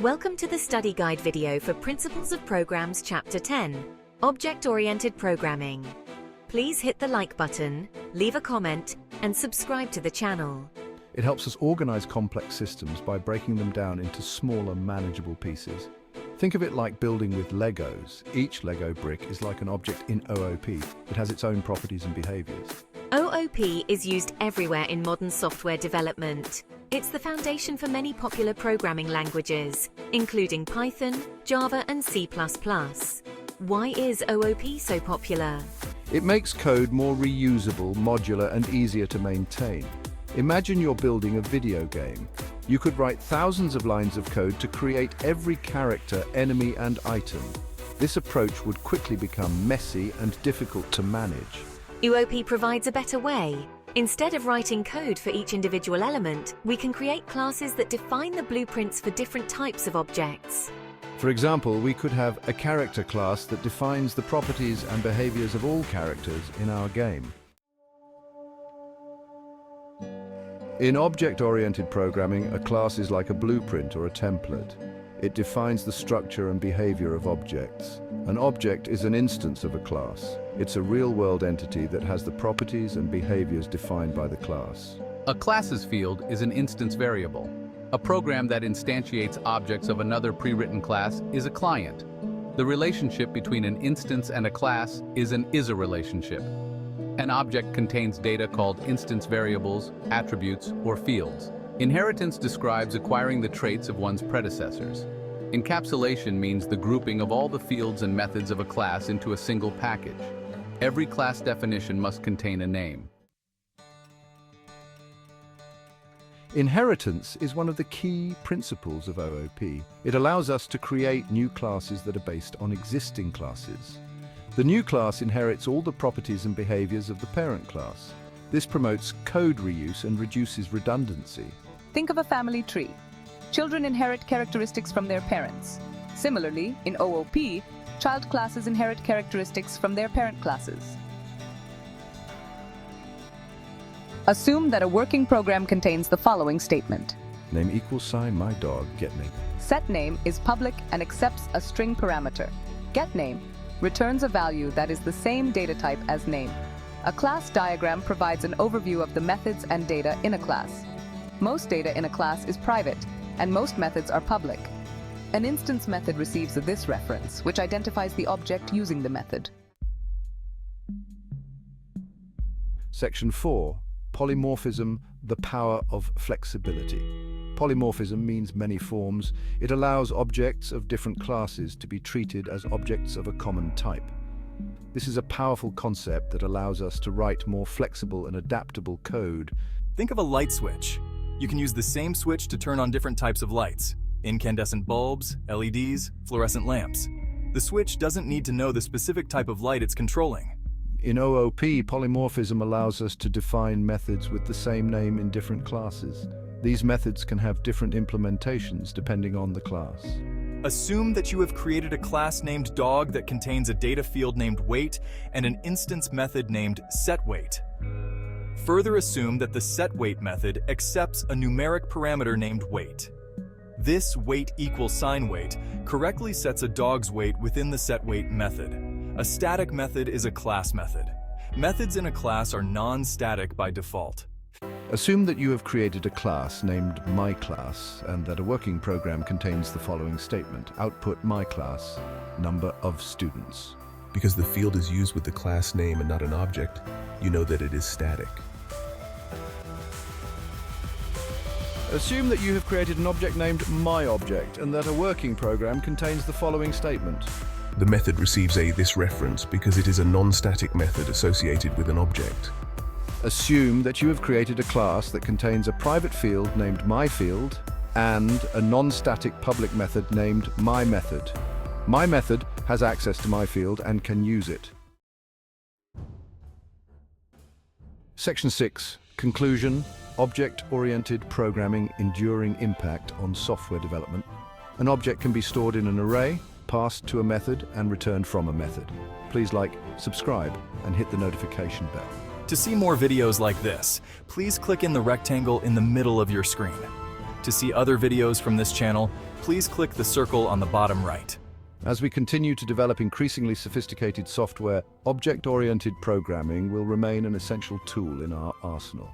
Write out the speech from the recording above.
Welcome to the study guide video for Principles of Programs Chapter 10, Object-Oriented Programming. Please hit the like button, leave a comment, and subscribe to the channel. It helps us organize complex systems by breaking them down into smaller, manageable pieces. Think of it like building with Legos. Each Lego brick is like an object in OOP. It has its own properties and behaviors. OOP is used everywhere in modern software development. It's the foundation for many popular programming languages, including Python, Java, and C++. Why is OOP so popular? It makes code more reusable, modular, and easier to maintain. Imagine you're building a video game. You could write thousands of lines of code to create every character, enemy, and item. This approach would quickly become messy and difficult to manage. OOP provides a better way. Instead of writing code for each individual element, we can create classes that define the blueprints for different types of objects. For example, we could have a character class that defines the properties and behaviors of all characters in our game. In object-oriented programming, a class is like a blueprint or a template. It defines the structure and behavior of objects. An object is an instance of a class. It's a real-world entity that has the properties and behaviors defined by the class. A classes field is an instance variable. A program that instantiates objects of another pre-written class is a client. The relationship between an instance and a class is an is-a relationship. An object contains data called instance variables, attributes, or fields. Inheritance describes acquiring the traits of one's predecessors. Encapsulation means the grouping of all the fields and methods of a class into a single package. Every class definition must contain a name. Inheritance is one of the key principles of OOP. It allows us to create new classes that are based on existing classes. The new class inherits all the properties and behaviors of the parent class. This promotes code reuse and reduces redundancy. Think of a family tree. Children inherit characteristics from their parents. Similarly, in OOP, child classes inherit characteristics from their parent classes. Assume that a working program contains the following statement. Name equals sign my dog, getName. SetName is public and accepts a string parameter. GetName returns a value that is the same data type as name. A class diagram provides an overview of the methods and data in a class. Most data in a class is private, and most methods are public. An instance method receives a this reference, which identifies the object using the method. Section 4. Polymorphism, the power of flexibility. Polymorphism means many forms. It allows objects of different classes to be treated as objects of a common type. This is a powerful concept that allows us to write more flexible and adaptable code. Think of a light switch. You can use the same switch to turn on different types of lights: incandescent bulbs, LEDs, fluorescent lamps. The switch doesn't need to know the specific type of light it's controlling. In OOP, polymorphism allows us to define methods with the same name in different classes. These methods can have different implementations depending on the class. Assume that you have created a class named dog that contains a data field named weight and an instance method named setWeight. Further assume that the setWeight method accepts a numeric parameter named weight. This weight equals sign weight correctly sets a dog's weight within the setWeight method. A static method is a class method. Methods in a class are non-static by default. Assume that you have created a class named myClass and that a working program contains the following statement. Output myClass, number of students. Because the field is used with the class name and not an object, you know that it is static. Assume that you have created an object named myObject and that a working program contains the following statement. The method receives a this reference because it is a non-static method associated with an object. Assume that you have created a class that contains a private field named myField and a non-static public method named myMethod. MyMethod has access to myField and can use it. Section 6. Conclusion. Object-oriented programming enduring impact on software development. An object can be stored in an array, passed to a method, and returned from a method. Please like, subscribe, and hit the notification bell. To see more videos like this, please click in the rectangle in the middle of your screen. To see other videos from this channel, please click the circle on the bottom right. As we continue to develop increasingly sophisticated software, object-oriented programming will remain an essential tool in our arsenal.